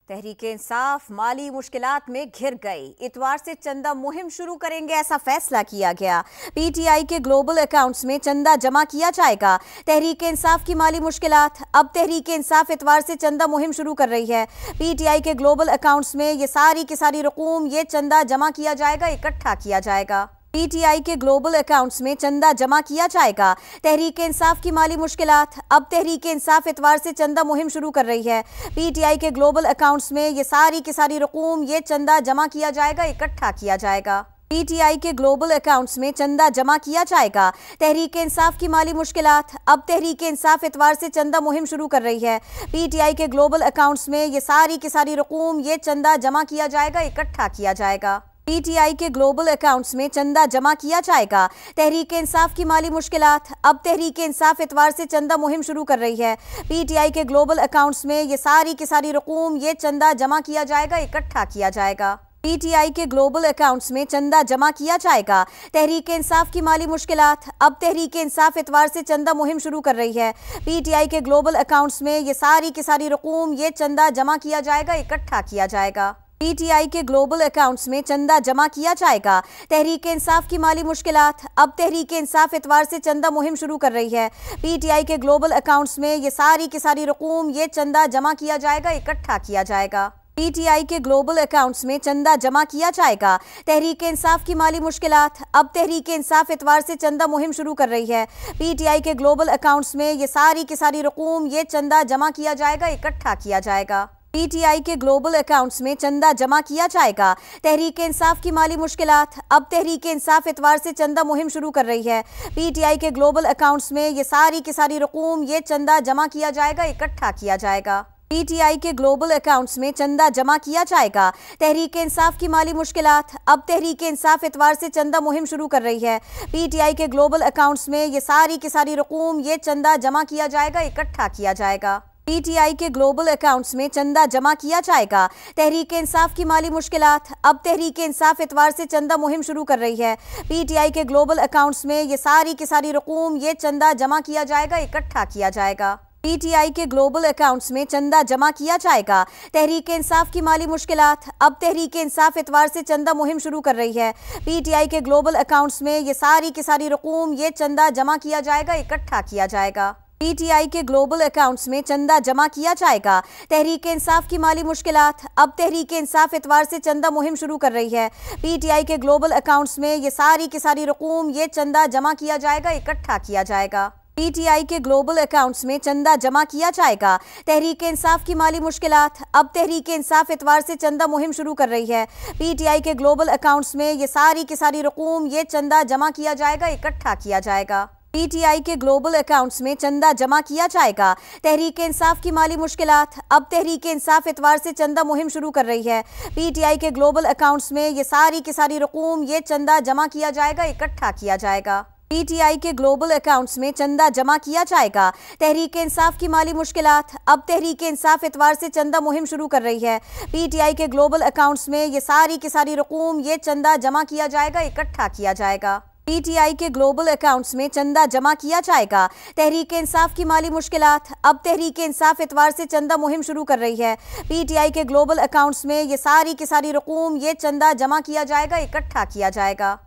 तहरीके इंसाफ माली मुश्किलात में घिर गई। इतवार से चंदा मुहिम शुरू करेंगे, ऐसा फैसला किया गया। पीटीआई के ग्लोबल अकाउंट्स में चंदा जमा किया जाएगा। तहरीके इंसाफ की माली मुश्किलात। अब तहरीके इंसाफ इतवार से चंदा मुहिम शुरू कर रही है। पीटीआई के ग्लोबल अकाउंट्स में ये सारी की सारी रकूम, ये चंदा जमा किया जाएगा, इकट्ठा किया जाएगा। पीटीआई के ग्लोबल अकाउंट्स में चंदा जमा किया जाएगा। तहरीके इंसाफ की माली मुश्किलात। अब तहरीके इंसाफ इतवार से चंदा मुहिम शुरू कर रही है। पीटीआई के ग्लोबल अकाउंट्स में ये सारी की सारी रकूम, ये चंदा जमा किया जाएगा, इकट्ठा किया जाएगा। पीटीआई के ग्लोबल अकाउंट्स में चंदा जमा किया जाएगा। तहरीके इंसाफ की माली मुश्किलात। अब तहरीके इंसाफ इतवार से चंदा मुहिम शुरू कर रही है। पीटीआई के ग्लोबल अकाउंट्स में ये सारी की सारी रकूम, ये चंदा जमा किया जाएगा, इकट्ठा किया जाएगा। पीटीआई के ग्लोबल अकाउंट्स में चंदा जमा किया जाएगा। तहरीके इंसाफ की माली मुश्किलात। अब तहरीके इंसाफ इतवार से चंदा मुहिम शुरू कर रही है। पीटीआई के ग्लोबल अकाउंट्स में ये सारी की सारी रकूम, ये चंदा जमा किया जाएगा, इकट्ठा किया जाएगा। पीटीआई के ग्लोबल अकाउंट्स में चंदा जमा किया जाएगा। तहरीके इंसाफ की माली मुश्किलात। अब तहरीके इंसाफ इतवार से चंदा मुहिम शुरू कर रही है। पीटीआई के ग्लोबल अकाउंट्स में ये सारी की सारी रकूम, ये चंदा जमा किया जाएगा, इकट्ठा किया जाएगा। पीटीआई के ग्लोबल अकाउंट्स में चंदा जमा किया जाएगा। तहरीके इंसाफ की माली मुश्किलात। अब तहरीके इंसाफ इतवार से चंदा मुहिम शुरू कर रही है। पीटीआई के ग्लोबल अकाउंट्स में ये सारी की सारी रकूम, ये चंदा जमा किया जाएगा, इकट्ठा किया जाएगा। पीटीआई के ग्लोबल अकाउंट्स में चंदा जमा किया जाएगा। तहरीके इंसाफ की माली मुश्किलात। अब तहरीके इंसाफ इतवार से चंदा मुहिम शुरू कर रही है। पीटीआई के ग्लोबल अकाउंट्स में ये सारी की सारी रकूम, ये चंदा जमा किया जाएगा, इकट्ठा किया जाएगा। पीटीआई के ग्लोबल अकाउंट्स में चंदा जमा किया जाएगा। तहरीके इंसाफ की माली मुश्किलात। अब तहरीके इंसाफ इतवार से चंदा मुहिम शुरू कर रही है। पीटीआई के ग्लोबल अकाउंट्स में ये सारी की सारी रकूम, ये चंदा जमा किया जाएगा, इकट्ठा किया जाएगा। पीटीआई के ग्लोबल अकाउंट्स में चंदा जमा किया जाएगा। तहरीके इंसाफ की माली मुश्किलात। अब तहरीके इंसाफ इतवार से चंदा मुहिम शुरू कर रही है। पीटीआई के ग्लोबल अकाउंट्स में ये सारी की सारी रकूम, ये चंदा जमा किया जाएगा, इकट्ठा किया जाएगा। पीटीआई के ग्लोबल अकाउंट्स में चंदा जमा किया जाएगा। तहरीके इंसाफ की माली मुश्किलात। अब तहरीके इंसाफ इतवार से चंदा मुहिम शुरू कर रही है। पीटीआई के ग्लोबल अकाउंट्स में ये सारी की सारी रकूम, ये चंदा जमा किया जाएगा, इकट्ठा किया जाएगा। पीटीआई के ग्लोबल अकाउंट्स में चंदा जमा किया जाएगा। तहरीके इंसाफ की माली मुश्किलात। अब तहरीके इंसाफ इतवार से चंदा मुहिम शुरू कर रही है। पीटीआई के ग्लोबल अकाउंट्स में ये सारी की सारी रकूम, ये चंदा जमा किया जाएगा, इकट्ठा किया जाएगा। पीटीआई के ग्लोबल अकाउंट्स में चंदा जमा किया जाएगा। तहरीके इंसाफ की माली मुश्किलात। अब तहरीके इंसाफ इतवार से चंदा मुहिम शुरू कर रही है। पीटीआई के ग्लोबल अकाउंट्स में ये सारी की सारी रकूम, ये चंदा जमा किया जाएगा, इकट्ठा किया जाएगा। पीटीआई के ग्लोबल अकाउंट्स में चंदा जमा किया जाएगा। तहरीके इंसाफ की माली मुश्किलात। अब तहरीके इंसाफ इतवार से चंदा मुहिम शुरू कर रही है। पीटीआई के ग्लोबल अकाउंट्स में ये सारी की सारी रकूम, ये चंदा जमा किया जाएगा, इकट्ठा किया जाएगा। पीटीआई के ग्लोबल अकाउंट्स में चंदा जमा किया जाएगा। तहरीके इंसाफ की माली मुश्किलात। अब तहरीके इंसाफ इतवार से चंदा मुहिम शुरू कर रही है। पीटीआई के ग्लोबल अकाउंट्स में ये सारी की सारी रकूम, ये चंदा जमा किया जाएगा, इकट्ठा किया जाएगा। पीटीआई के ग्लोबल अकाउंट्स में चंदा जमा किया जाएगा। तहरीके इंसाफ की माली मुश्किलात। अब तहरीके इंसाफ इतवार से चंदा मुहिम शुरू कर रही है। पीटीआई के ग्लोबल अकाउंट्स में ये सारी की सारी रकूम, ये चंदा जमा किया जाएगा, इकट्ठा किया जाएगा। पीटीआई के ग्लोबल अकाउंट्स में चंदा जमा किया जाएगा। तहरीके इंसाफ की माली मुश्किलात। अब तहरीके इंसाफ इतवार से चंदा मुहिम शुरू कर रही है। पीटीआई के ग्लोबल अकाउंट्स में ये सारी की सारी रकूम, ये चंदा जमा किया जाएगा, इकट्ठा किया जाएगा।